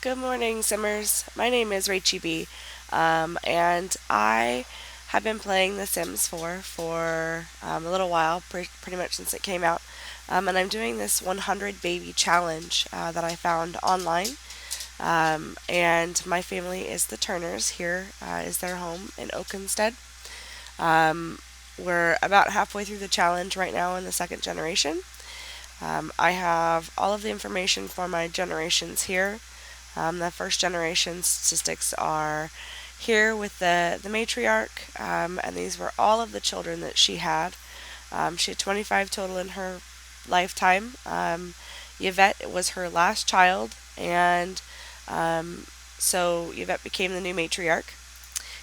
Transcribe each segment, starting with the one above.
Good morning, Simmers. My name is RachieBee, and I have been playing The Sims 4 for a little while, pretty much since it came out. And I'm doing this 100 baby challenge that I found online. And my family is the Turners. Here is their home in Oakenstead. Um, we're about halfway through the challenge right now in the second generation. I have all of the information for my generations here. The first generation statistics are here with the matriarch, and these were all of the children that she had. She had 25 total in her lifetime. Yvette was her last child, and so Yvette became the new matriarch.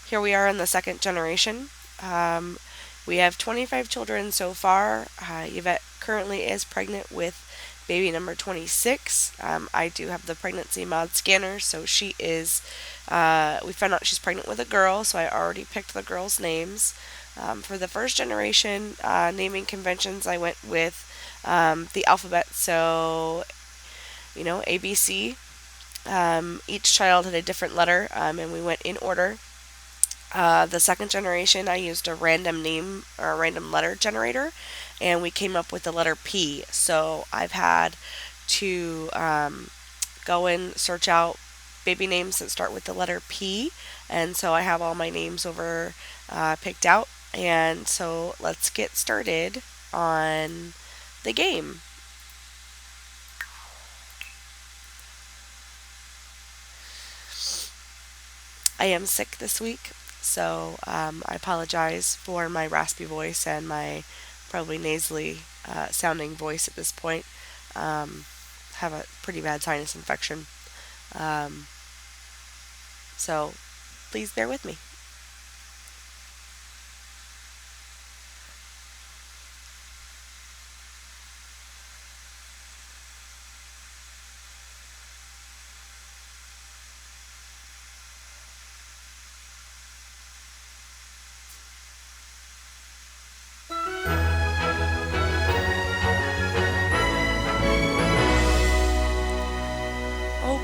Here we are in the second generation. Um, we have 25 children so far. Yvette currently is pregnant with baby number 26. I do have the pregnancy mod scanner, so she is. We found out she's pregnant with a girl, so I already picked the girls' names. For the first generation naming conventions, I went with the alphabet, so ABC. Each child had a different letter, and we went in order. The second generation, I used a random name or a random letter generator, and we came up with the letter P. So I've had to go and search out baby names that start with the letter P, and so I have all my names over picked out. And so let's get started on the game. I am sick this week, so I apologize for my raspy voice and my probably nasally sounding voice at this point. Um, have a pretty bad sinus infection, um, so please bear with me.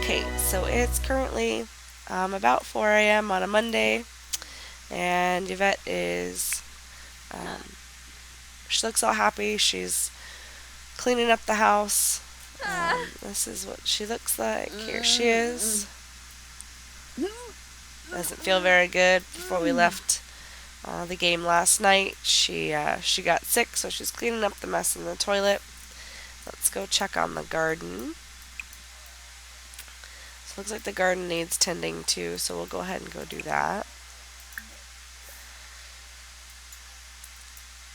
Okay, so it's currently about 4 a.m. on a Monday, and Yvette is. Um, she looks all happy. She's cleaning up the house. This is what she looks like. Here she is. Doesn't feel very good. Before we left the game last night, she got sick, so she's cleaning up the mess in the toilet. Let's go check on the garden. So it looks like the garden needs tending too, so we'll go ahead and go do that.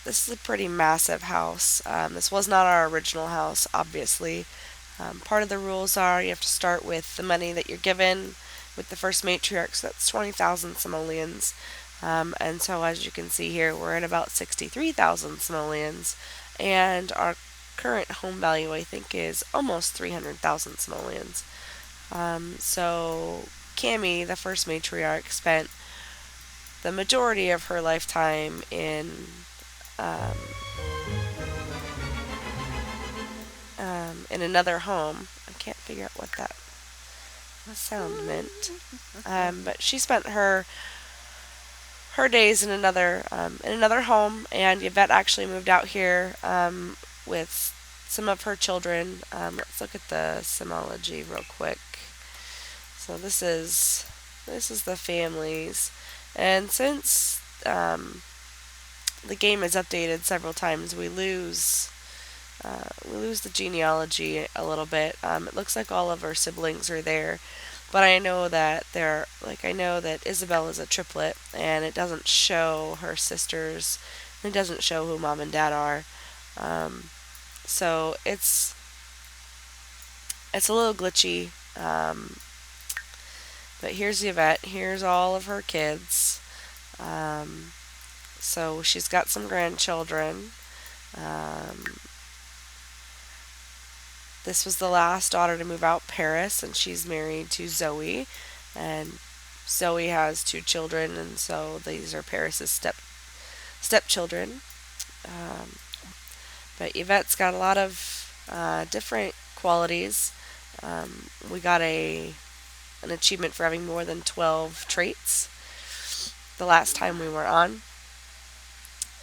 This is a pretty massive house. This was not our original house, obviously. Part of the rules are you have to start with the money that you're given with the first matriarch, so that's 20,000 simoleons. And so as you can see here, we're at about 63,000 simoleons, and our current home value, I think, is almost 300,000 simoleons. So Cami, the first matriarch, spent the majority of her lifetime um, in another home. I can't figure out what that sound meant. But she spent her days in another home, and Yvette actually moved out here with some of her children. Let's look at the simology real quick. So this is the families, and since the game is updated several times, we lose the genealogy a little bit. It looks like all of our siblings are there, but I know that Isabel is a triplet, and it doesn't show her sisters. It doesn't show who mom and dad are. Um, so it's a little glitchy. But here's Yvette. Here's all of her kids. Um, so she's got some grandchildren. Um, this was the last daughter to move out, Paris, and she's married to Zoe. And Zoe has two children, and so these are Paris's stepchildren. Um, but Yvette's got a lot of different qualities. We got a an achievement for having more than 12 traits the last time we were on.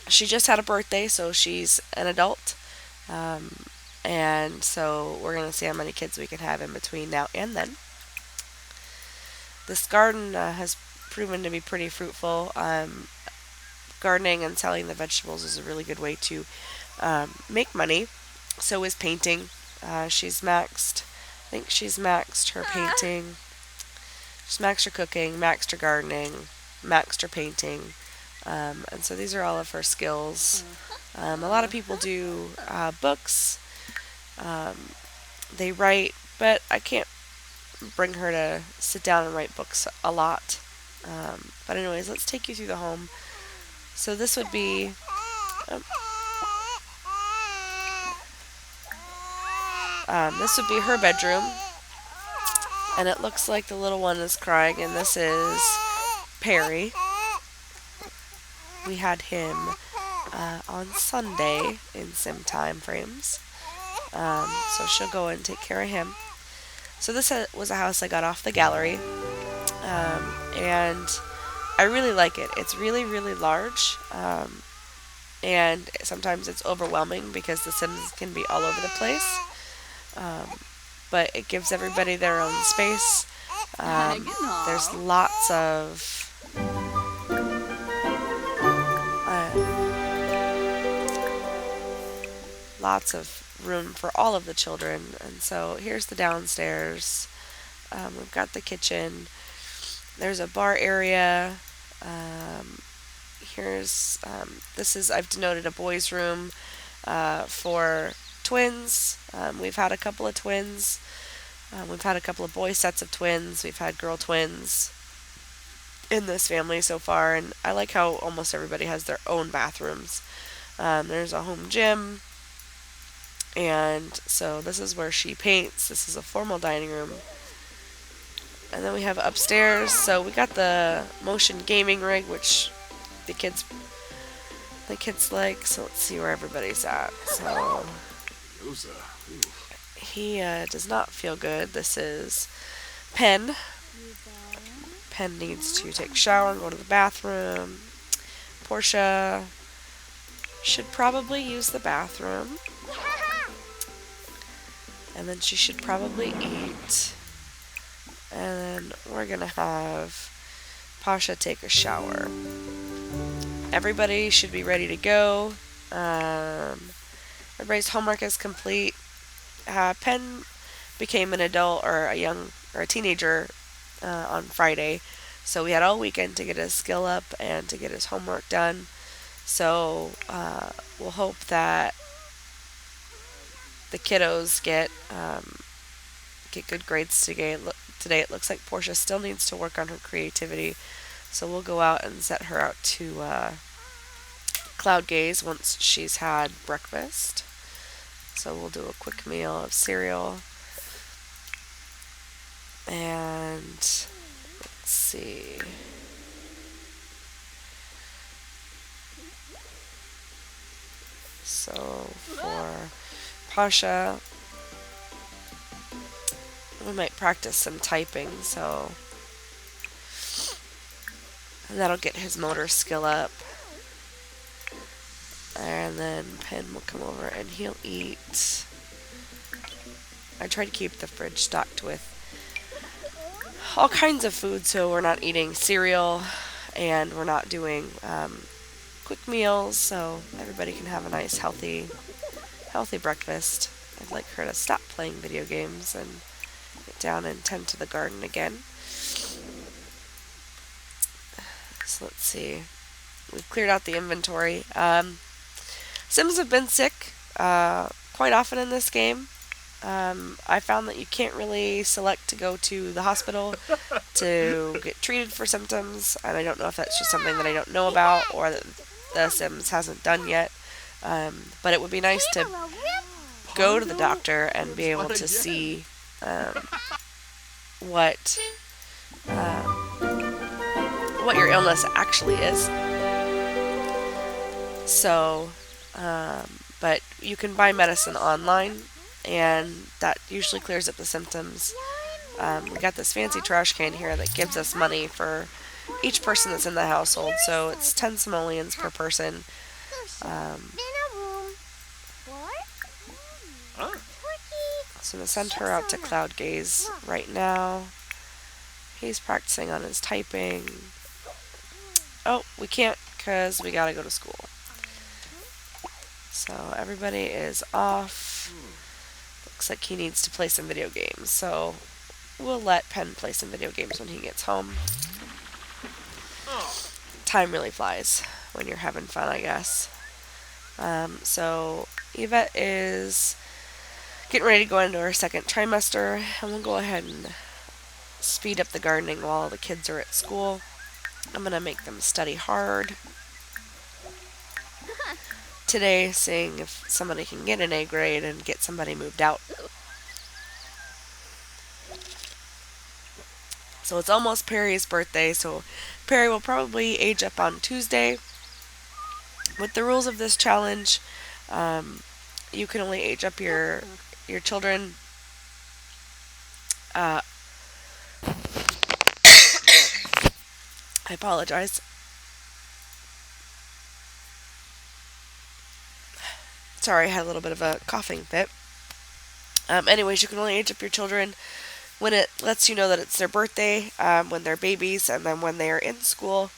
She just had a birthday, so she's an adult. Um, and so we're going to see how many kids we can have in between now and then. This garden has proven to be pretty fruitful. Gardening and selling the vegetables is a really good way to make money. So is painting. She's maxed. I think she's maxed her painting. She's maxed her cooking, maxed her gardening, maxed her painting. And so these are all of her skills. A lot of people do books. They write, but I can't bring her to sit down and write books a lot. But anyways, let's take you through the home. So this would be her bedroom, and it looks like the little one is crying. And this is Perry. We had him on Sunday in sim time frames, so she'll go and take care of him. So this was a house I got off the gallery, and I really like it. It's really, really large, and sometimes it's overwhelming because the Sims can be all over the place, but it gives everybody their own space. There's lots of room for all of the children. And so here's the downstairs. We've got the kitchen. There's a bar area. I've denoted a boys' room for twins. We've had a couple of twins. We've had a couple of boy sets of twins. We've had girl twins in this family so far, and I like how almost everybody has their own bathrooms. There's a home gym, and so this is where she paints. This is a formal dining room. And then we have upstairs, so we got the motion gaming rig, which the kids like. So let's see where everybody's at. So he does not feel good. This is Pen. Pen needs to take a shower and go to the bathroom. Portia should probably use the bathroom. And then she should probably eat. And then we're going to have Pasha take a shower. Everybody should be ready to go. Everybody's homework is complete. Pen became an adult or a teenager on Friday. So we had all weekend to get his skill up and to get his homework done. So we'll hope that the kiddos get good grades today. It looks like Portia still needs to work on her creativity. So we'll go out and set her out to cloud gaze once she's had breakfast. So we'll do a quick meal of cereal. And let's see. So for Pasha, we might practice some typing, and that'll get his motor skill up. And then Pen will come over and he'll eat. I try to keep the fridge stocked with all kinds of food, so we're not eating cereal and we're not doing quick meals, so everybody can have a nice healthy breakfast. I'd like her to stop playing video games and get down and tend to the garden again. So let's see. We've cleared out the inventory. Sims have been sick quite often in this game. I found that you can't really select to go to the hospital to get treated for symptoms, and I don't know if that's just something that I don't know about or that the Sims hasn't done yet. But it would be nice to go to the doctor and be able to see what your illness actually is. So, but you can buy medicine online, and that usually clears up the symptoms. We got this fancy trash can here that gives us money for each person that's in the household. So it's 10 simoleons per person. Um, so I'm going to send her out to cloud gaze right now. He's practicing on his typing. Oh, we can't because we gotta go to school. So everybody is off. Looks like he needs to play some video games. So we'll let Penn play some video games when he gets home. Time really flies when you're having fun, I guess. So Yvette is getting ready to go into her second trimester, and we'll go ahead and speed up the gardening while the kids are at school. I'm going to make them study hard today, seeing if somebody can get an A grade and get somebody moved out. So it's almost Perry's birthday, so Perry will probably age up on Tuesday. With the rules of this challenge, you can only age up your children. I apologize. Sorry, I had a little bit of a coughing fit. Anyways, you can only age up your children when it lets you know that it's their birthday, when they're babies, and then when they are in school,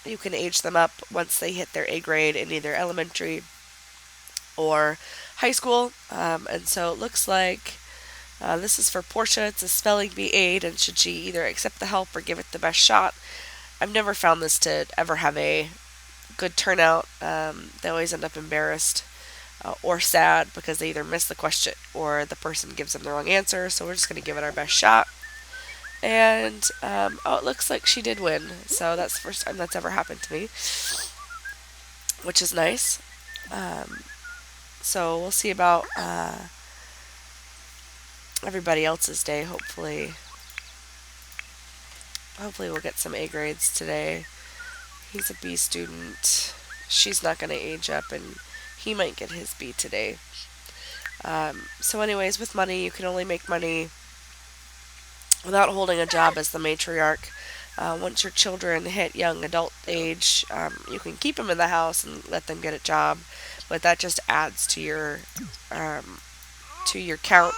you can age them up once they hit their A grade in either elementary or high school. And so it looks like this is for Portia. It's a spelling bee aid, and should she either accept the help or give it the best shot? I've never found this to ever have a good turnout. They always end up embarrassed or sad because they either miss the question or the person gives them the wrong answer. So we're just going to give it our best shot. And it looks like she did win. So that's the first time that's ever happened to me, which is nice. So we'll see about everybody else's day. Hopefully we'll get some A grades today. He's a B student. She's not going to age up, and he might get his B today. So anyways, with money, you can only make money without holding a job as the matriarch. Once your children hit young adult age, you can keep them in the house and let them get a job, but that just adds to your count.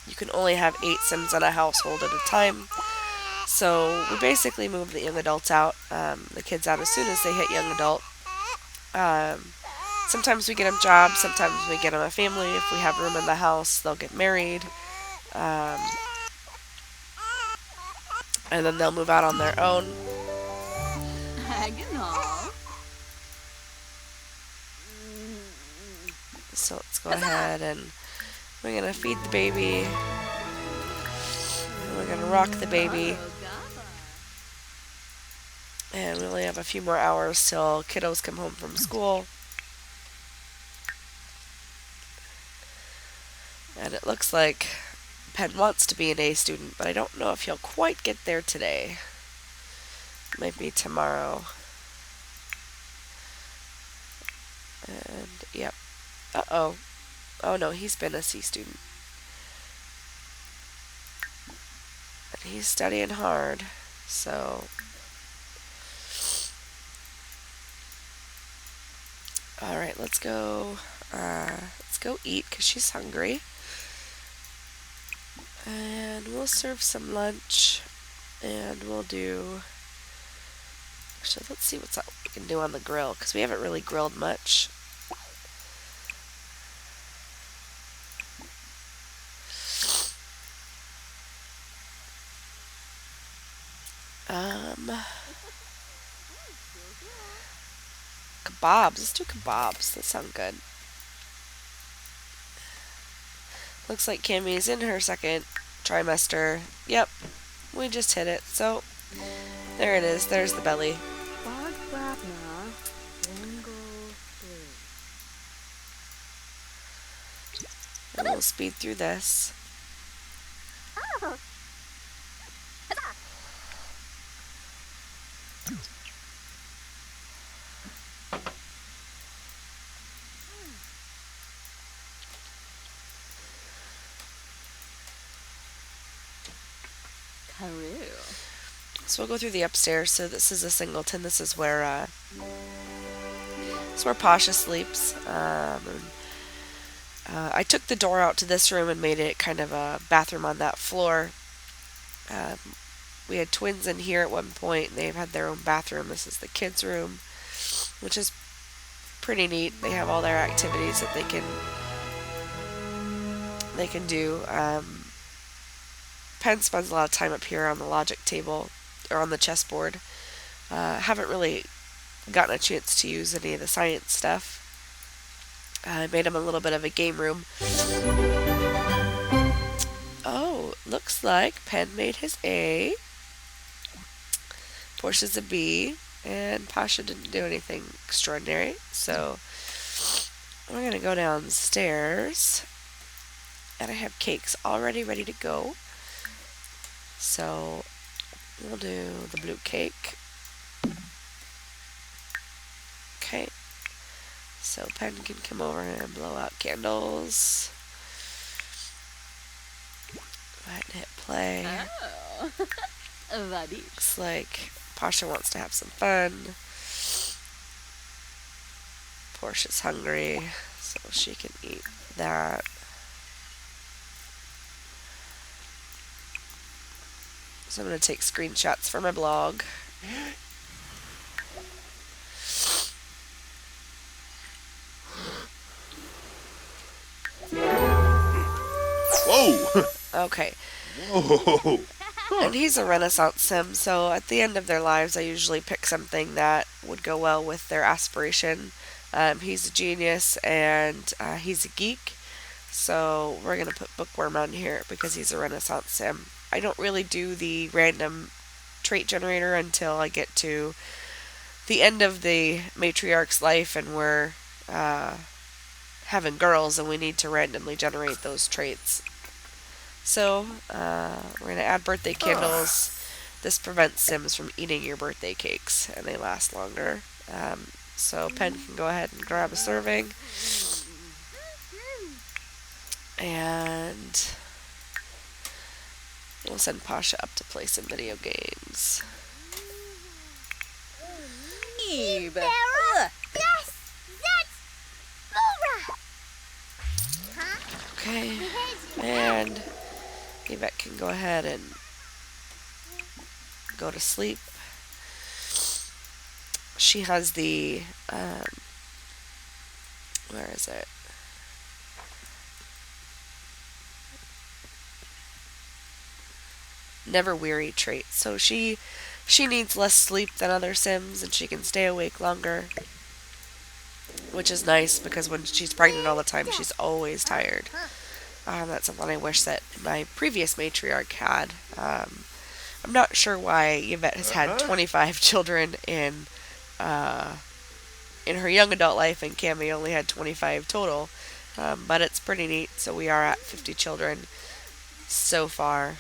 You can only have 8 Sims in a household at a time. So we basically move the young adults out, the kids out as soon as they hit young adult. Sometimes we get them jobs, sometimes we get them a family. If we have room in the house, they'll get married. And then they'll move out on their own. So let's go ahead and we're going to feed the baby. And we're going to rock the baby. And we only have a few more hours till kiddos come home from school. And it looks like Penn wants to be an A student, but I don't know if he'll quite get there today. Might be tomorrow. And, yep. Uh-oh. Oh, no, he's been a C student. And he's studying hard, so... Alright, let's go eat, because she's hungry. And we'll serve some lunch, and we'll do... Actually, let's see what we can do on the grill, because we haven't really grilled much. Kebabs. Let's do kebabs. That sound good. Looks like Cammy's in her second trimester. Yep, we just hit it. So, there it is. There's the belly. And we'll speed through this. So we'll go through the upstairs. So this is a singleton. This is where Pasha sleeps. I took the door out to this room and made it kind of a bathroom on that floor. Um, we had twins in here at one point, and they've had their own bathroom. This is the kids' room, which is pretty neat. They have all their activities that they can do. Penn spends a lot of time up here on the logic table or on the chessboard. Haven't really gotten a chance to use any of the science stuff. I made him a little bit of a game room. Oh, looks like Penn made his A. Portia's a B. And Pasha didn't do anything extraordinary. So we're going to go downstairs. And I have cakes already ready to go. So we'll do the blue cake. Okay. So Penn can come over and blow out candles. Go ahead and hit play. Oh, Looks like Pasha wants to have some fun. Portia's hungry, so she can eat that. So I'm going to take screenshots for my blog. Whoa! Okay. Whoa! And he's a Renaissance sim, so at the end of their lives, I usually pick something that would go well with their aspiration. He's a genius and he's a geek, so we're going to put bookworm on here because he's a Renaissance sim. I don't really do the random trait generator until I get to the end of the matriarch's life and we're having girls and we need to randomly generate those traits. So, we're going to add birthday candles. This prevents Sims from eating your birthday cakes, and they last longer. So, Penn can go ahead and grab a serving. And we'll send Pasha up to play some video games. Yes, that's Laura. Okay, and Yvette can go ahead and go to sleep. She has the, where is it? Never weary trait. So she needs less sleep than other Sims, and she can stay awake longer, which is nice because when she's pregnant all the time, she's always tired. That's something I wish that my previous matriarch had. I'm not sure why Yvette has had 25 children in her young adult life, and Cammy only had 25 total. But it's pretty neat. So we are at 50 children so far.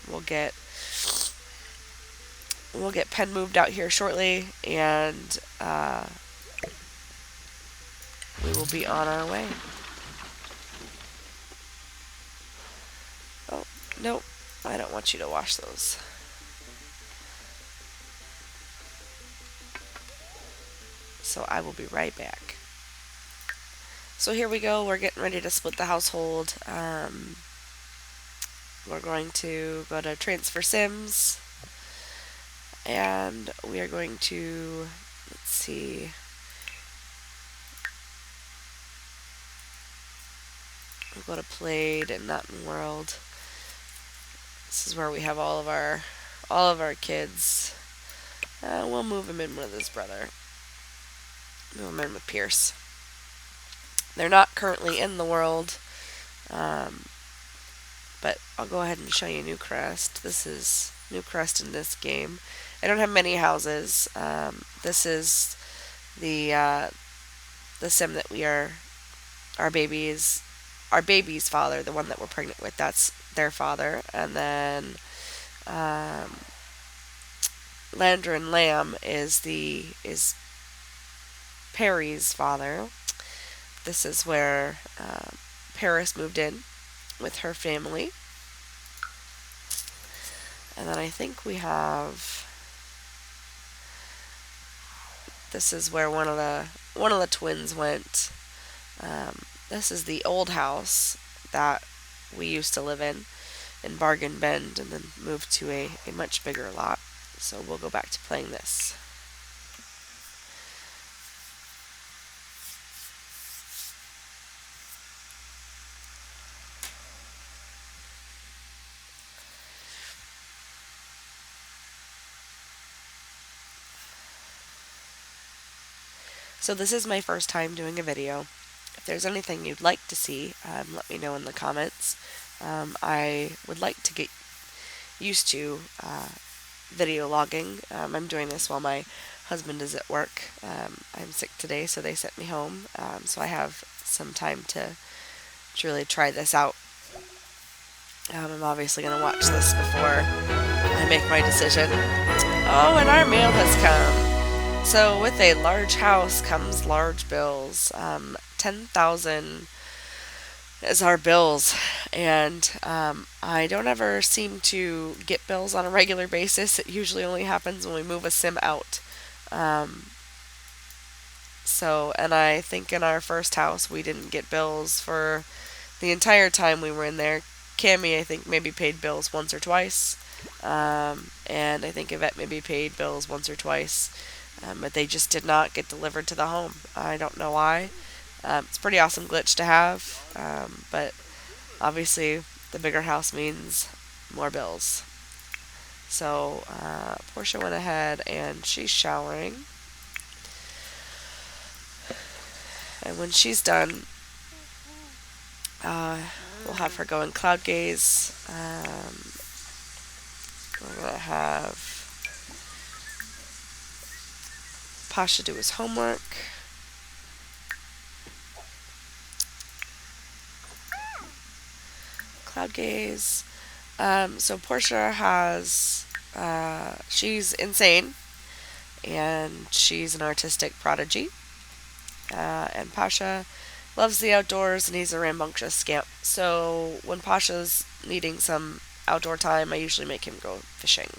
We'll get Penn moved out here shortly, and we will be on our way. Oh, nope. I don't want you to wash those. So I will be right back. So here we go. We're getting ready to split the household. We're going to go to Transfer Sims. And we are going to, let's see. We'll go to Played and Not in World. This is where we have all of our kids. We'll move him in with his brother. Move him in with Pierce. They're not currently in the world, but I'll go ahead and show you Newcrest. This is Newcrest in this game. I don't have many houses. This is the sim that we are our baby's father, the one that we're pregnant with. That's their father, and then Lander and Lamb is Perry's father. This is where Paris moved in with her family. And then I think we have, this is where one of the twins went. This is the old house that we used to live in Bargain Bend, and then moved to a much bigger lot. So we'll go back to playing this. So this is my first time doing a video. If there's anything you'd like to see, let me know in the comments. I would like to get used to video logging. I'm doing this while my husband is at work. I'm sick today, so they sent me home. So I have some time to really try this out. I'm obviously going to watch this before I make my decision. Oh, and our mail has come. So with a large house comes large bills. 10,000 is our bills, and I don't ever seem to get bills on a regular basis. It usually only happens when we move a sim out. Um, and I think in our first house we didn't get bills for the entire time we were in there. Cammy, I think, maybe paid bills once or twice. And I think Yvette maybe paid bills once or twice. But they just did not get delivered to the home. I don't know why. It's a pretty awesome glitch to have. But obviously, the bigger house means more bills. So Portia went ahead and she's showering. And when she's done, we'll have her go in cloud gaze. We're going to have Pasha do his homework. Cloud gaze. So Portia has, she's insane, and she's an artistic prodigy. And Pasha loves the outdoors, and he's a rambunctious scamp. So when Pasha's needing some outdoor time, I usually make him go fishing.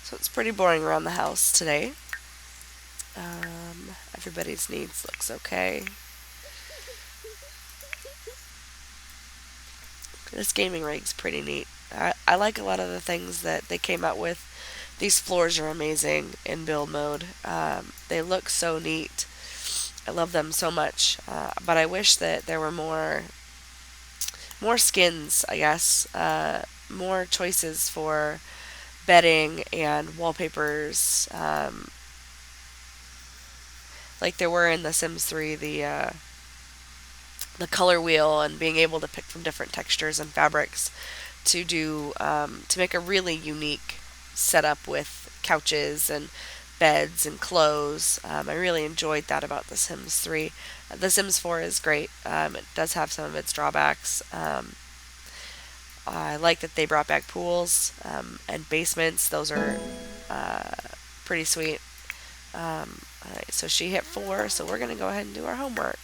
So it's pretty boring around the house today. Everybody's needs looks okay. This gaming rig's pretty neat. I like a lot of the things that they came out with. These floors are amazing in build mode. They look so neat. I love them so much. But I wish that there were more skins, I guess. More choices for bedding and wallpapers. Like there were in The Sims 3, the color wheel, and being able to pick from different textures and fabrics to make a really unique setup with couches and beds and clothes. I really enjoyed that about The Sims 3. The Sims 4 is great. It does have some of its drawbacks. I like that they brought back pools and basements. Those are pretty sweet. Alright, so she hit 4, so we're going to go ahead and do our homework.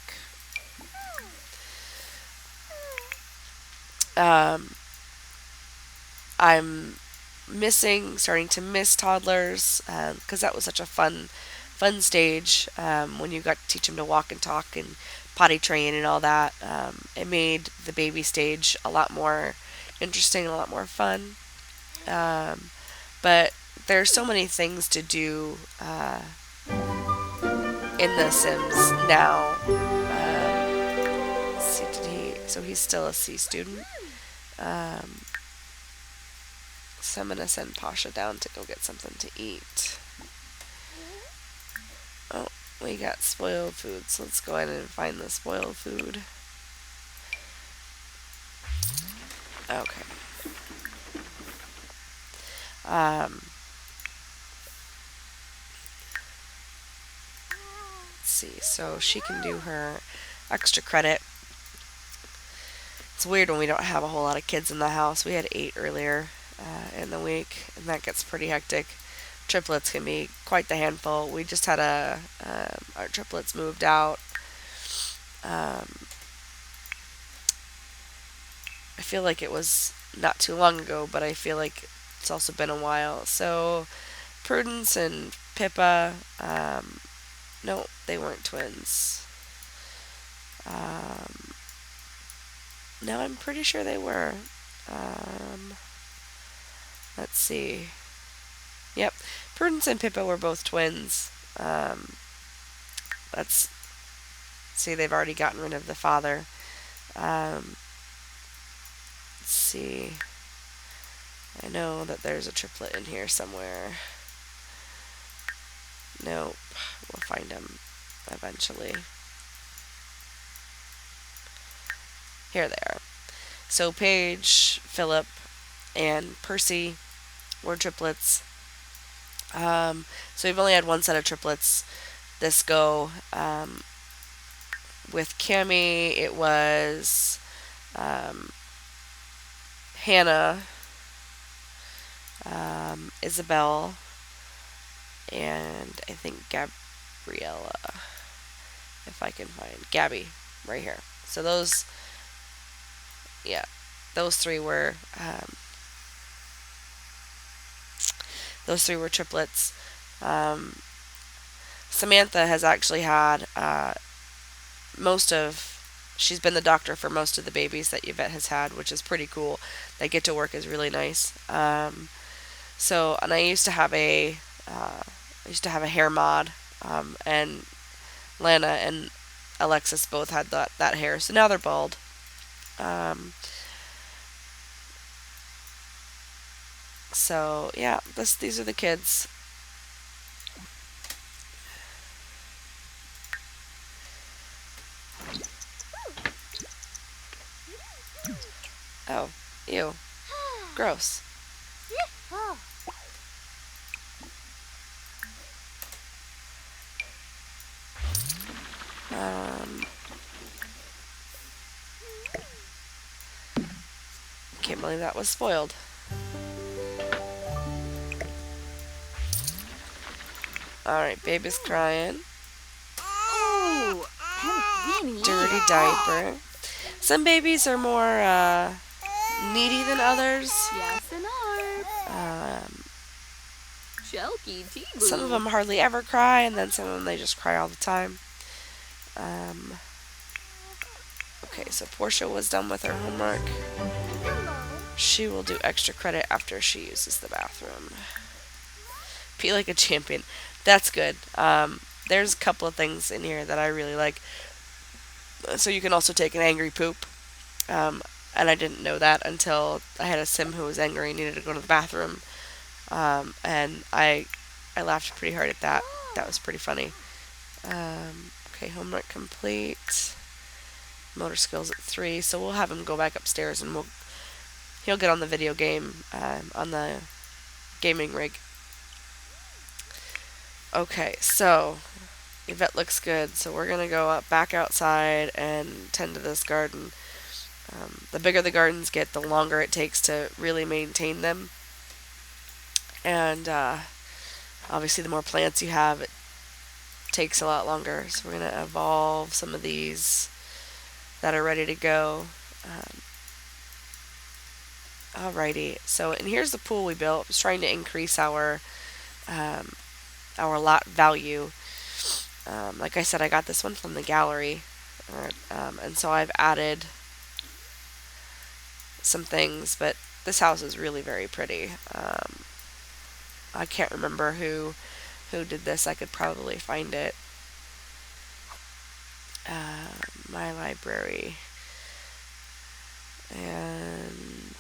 I'm starting to miss toddlers, because that was such a fun stage when you got to teach them to walk and talk and potty train and all that. It made the baby stage a lot more interesting and a lot more fun. But there's so many things to do in The Sims now. Let's see, so he's still a C student. So I'm gonna send Pasha down to go get something to eat. Oh, we got spoiled food, so let's go ahead and find the spoiled food. Okay. Let's see, so she can do her extra credit. It's weird when we don't have a whole lot of kids in the house. We had 8 earlier in the week, and that gets pretty hectic. triplets can be quite the handful. We just had our triplets moved out. Um, I feel like it was not too long ago, but I feel like it's also been a while. So Prudence and Pippa, no, they weren't twins. Um, no, I'm pretty sure they were. Um, let's see. Yep, Prudence and Pippa were both twins. Let's see, they've already gotten rid of the father. Um, let's see. I know that there's a triplet in here somewhere. Nope, we'll find them eventually. Here they are. So Paige, Philip, and Percy were triplets. So we've only had one set of triplets this go. With Cammy, it was um, Hannah, Isabel, and I think Gabriella, if I can find Gabby right here. So yeah, those three were triplets. Um, Samantha has actually had most of. She's been the doctor for most of the babies that Yvette has had, which is pretty cool. They get to work is really nice. And I used to have a hair mod, and Lana and Alexis both had that hair, so now they're bald. Um, so yeah, these are the kids. Oh, ew, gross. Oh. Um, can't believe that was spoiled. All right, baby's crying. Oh, Dirty diaper. Some babies are more needy than others. Yes, and are. Um, Chalky tea-boo. some of them hardly ever cry, and then some of them they just cry all the time. Okay, so Portia was done with her homework. She will do extra credit after she uses the bathroom. Pee like a champion. That's good. There's a couple of things in here that I really like. So you can also take an angry poop. And I didn't know that until I had a sim who was angry and needed to go to the bathroom. And I laughed pretty hard at that. That was pretty funny. Okay, homework complete. Motor skills at 3. So we'll have him go back upstairs and he'll get on the video game on the gaming rig. Okay, so Yvette looks good, so we're gonna go back outside and tend to this garden. The bigger the gardens get, the longer it takes to really maintain them, and obviously the more plants you have, it takes a lot longer. So we're gonna evolve some of these that are ready to go. Alrighty, so and here's the pool we built. I was trying to increase our lot value. Like I said, I got this one from the gallery, and so I've added some things, but this house is really very pretty. I can't remember who did this. I could probably find it. My library. And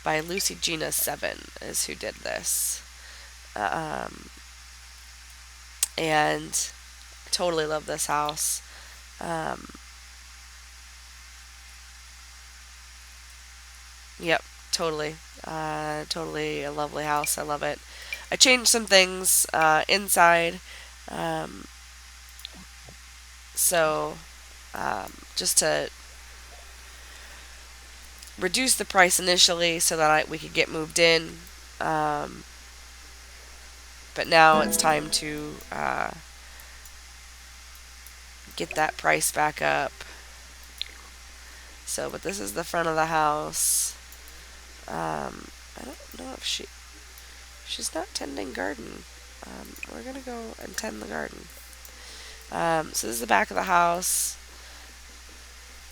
by Lucy Gina 7 is who did this. And I totally love this house. Yep, totally. Totally a lovely house. I love it. I changed some things inside. Um, so just to reduce the price initially so that we could get moved in. Um, but now it's time to get that price back up. So, but this is the front of the house. I don't know if she's not tending garden. We're gonna go and tend the garden. So this is the back of the house.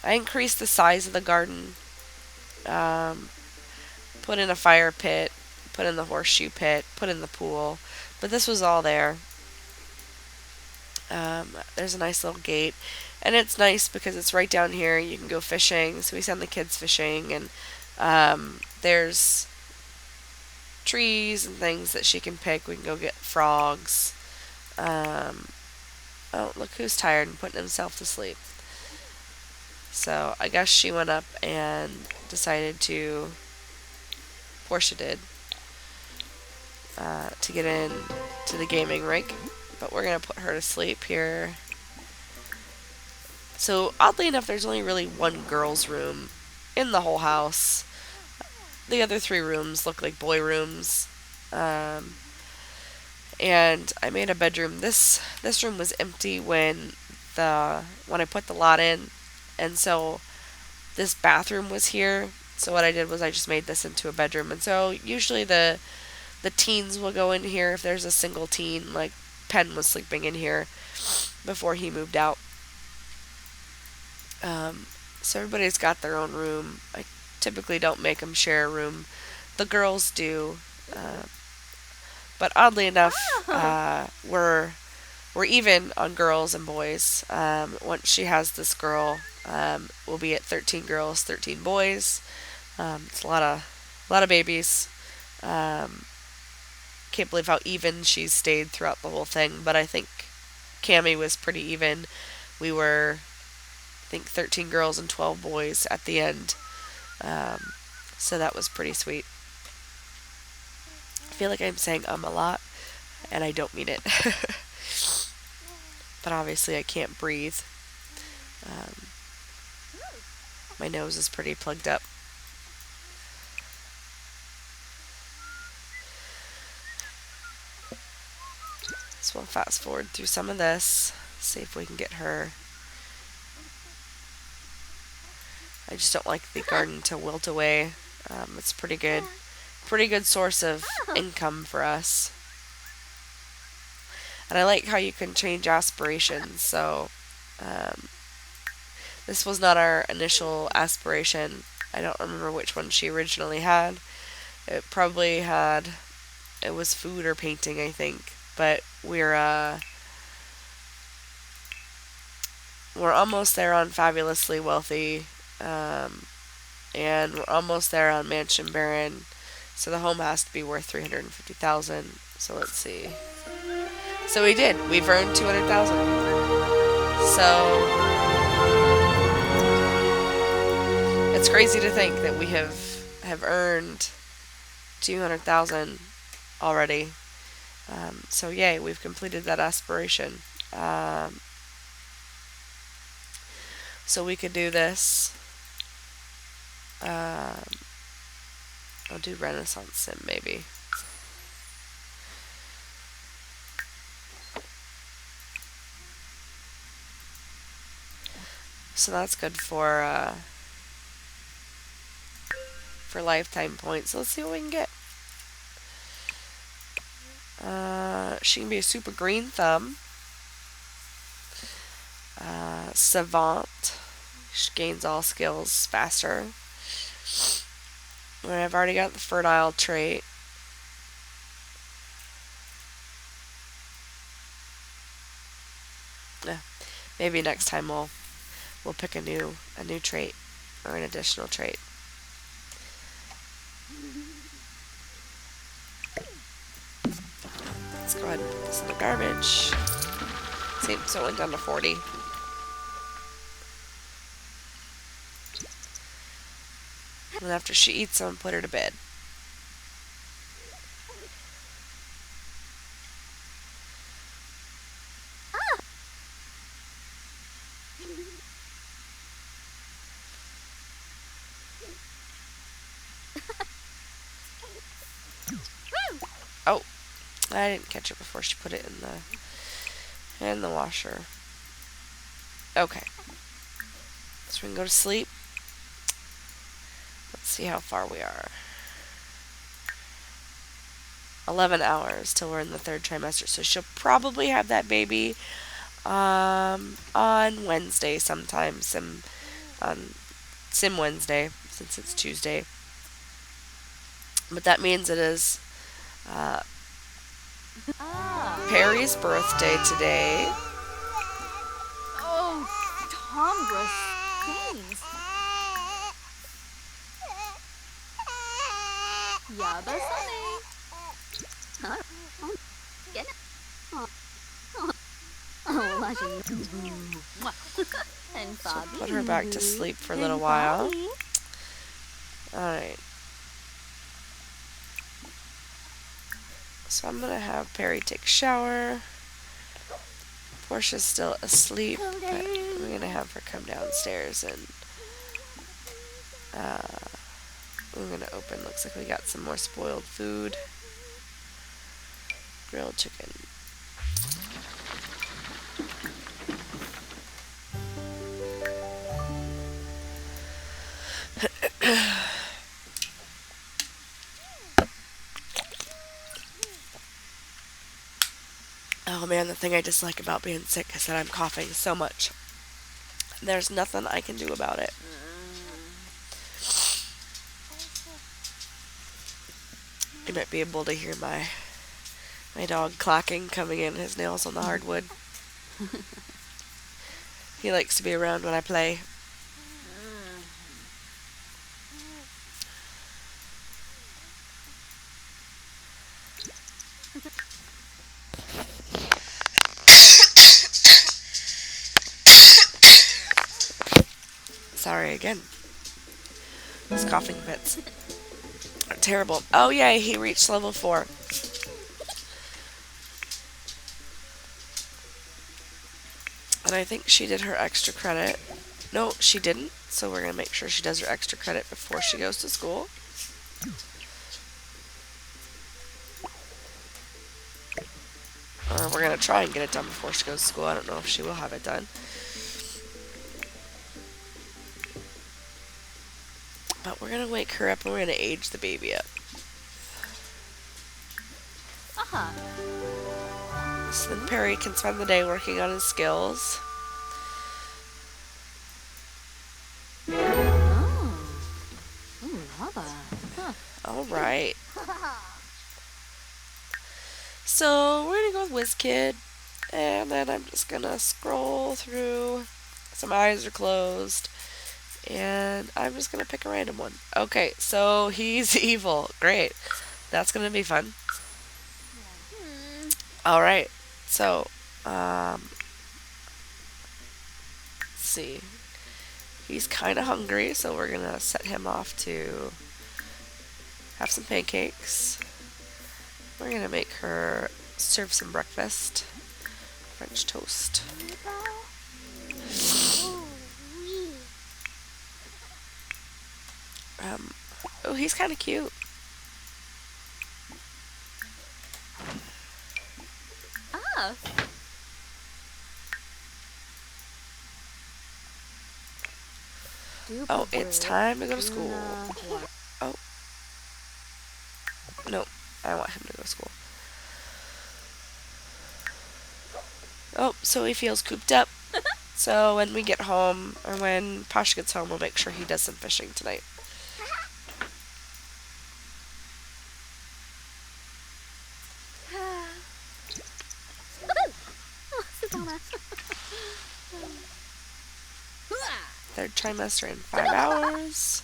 I increased the size of the garden. Um, put in a fire pit, put in the horseshoe pit, put in the pool, but this was all there. There's a nice little gate, and it's nice because it's right down here. You can go fishing, so we send the kids fishing, and there's trees and things that she can pick. We can go get frogs. Um, oh, look who's tired and putting himself to sleep. So I guess she went up and decided to, Portia did, to get in to the gaming rig. But we're gonna put her to sleep here. So oddly enough, there's only really one girl's room in the whole house. The other three rooms look like boy rooms. Um, and I made a bedroom. This room was empty when I put the lot in, and so this bathroom was here. So what I did was I just made this into a bedroom. And so usually the teens will go in here if there's a single teen. Like Penn was sleeping in here before he moved out. So everybody's got their own room. I typically don't make them share a room. The girls do, but oddly enough, we're even on girls and boys. Once she has this girl, we'll be at 13 girls, 13 boys. It's a lot of babies. Um, can't believe how even she's stayed throughout the whole thing. But I think Cammy was pretty even. We were, I think, 13 girls and 12 boys at the end. Um, so that was pretty sweet. I feel like I'm saying a lot, and I don't mean it. But obviously I can't breathe. Um, my nose is pretty plugged up. So we'll fast forward through some of this, see if we can get her. I just don't like the garden to wilt away. It's pretty good source of income for us. And I like how you can change aspirations. So um, this was not our initial aspiration. I don't remember which one she originally had. It was food or painting, I think. But we're almost there on Fabulously Wealthy, and we're almost there on Mansion Baron. So the home has to be worth 350,000. So let's see. So we did. We've earned 200,000. So it's crazy to think that we have earned 200,000 already. So yay, we've completed that aspiration. Um, so we could do this. Um, I'll do Renaissance Sim maybe. So that's good for lifetime points. So let's see what we can get. She can be a super green thumb. Savant. She gains all skills faster. And I've already got the fertile trait. Yeah, maybe next time we'll pick a new trait or an additional trait. Let's go ahead and put this in the garbage. See, so it went down to 40. And after she eats some, put her to bed. I didn't catch it before she put it in the washer. Okay. So we can go to sleep. Let's see how far we are. 11 hours till we're in the third trimester. So she'll probably have that baby on Wednesday sometime. On Sim Wednesday, since it's Tuesday. But that means it is uh, Ah. Perry's birthday today. Oh, Tombra stains. Yaba Sunny. Huh? Oh, get it. Oh, and So Bobby. put her back to sleep for a little while. Alright. So I'm going to have Perry take a shower. Portia's still asleep, but I'm going to have her come downstairs and we're going to open. Looks like we got some more spoiled food. Grilled chicken. Oh man, the thing I dislike about being sick is that I'm coughing so much. There's nothing I can do about it. You might be able to hear my dog clacking, coming in, his nails on the hardwood. He likes to be around when I play. Sorry again. These coughing fits are terrible. Oh yeah, he reached level 4. And I think she did her extra credit. No, she didn't. So we're going to make sure she does her extra credit before she goes to school. Or we're going to try and get it done before she goes to school. I don't know if she will have it done. But we're going to wake her up and we're going to age the baby up. So then Perry can spend the day working on his skills. Alright. So we're going to go with WizKid. And then I'm just going to scroll through. Some eyes are closed. And I'm just going to pick a random one. Okay, so he's evil. Great. That's going to be fun. Alright, so, let's see. He's kind of hungry, so we're going to set him off to have some pancakes. We're going to make her serve some breakfast. French toast. Oh, he's kind of cute. Oh, it's time to go to school. Oh. No, I want him to go to school. Oh, so he feels cooped up. So when we get home, or when Pasha gets home, we'll make sure he does some fishing tonight. Third trimester in 5 hours.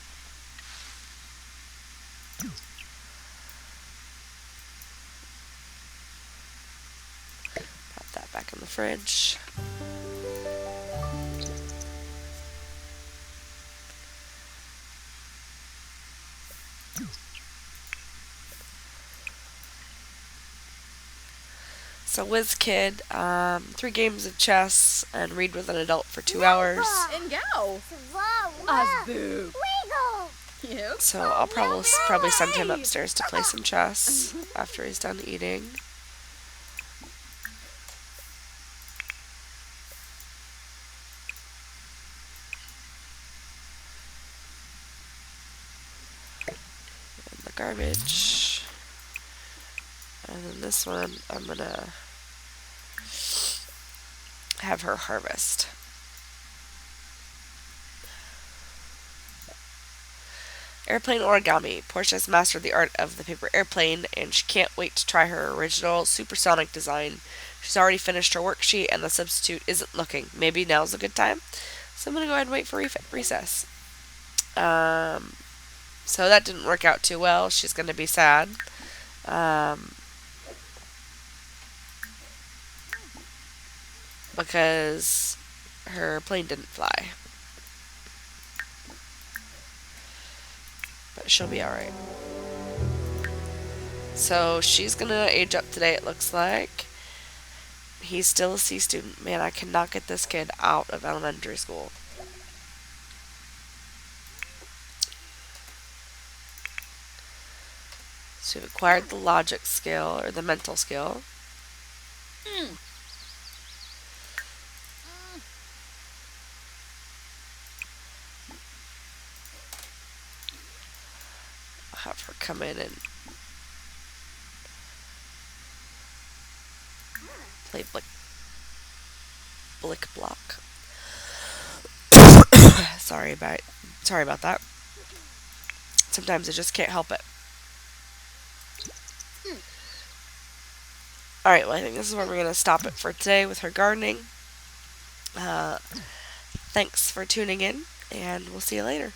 Pop that back in the fridge. So WizKid, 3 games of chess and read with an adult for 2 hours. And go. Asboo. So I'll probably send him upstairs to play some chess after he's done eating. garbage. And then this one, I'm gonna have her harvest. Airplane origami. Portia has mastered the art of the paper airplane, and she can't wait to try her original supersonic design. She's already finished her worksheet, and the substitute isn't looking. Maybe now's a good time. So I'm gonna go ahead and wait for recess. Um, so that didn't work out too well. She's gonna be sad. Um, because her plane didn't fly. But she'll be alright. So she's gonna age up today, it looks like. He's still a C student. Man, I cannot get this kid out of elementary school. So we've acquired the logic skill, or the mental skill. I'll have her come in and play Blick Block. Sorry about that. Sometimes I just can't help it. Alright, well, I think this is where we're going to stop it for today with her gardening. Thanks for tuning in, and we'll see you later.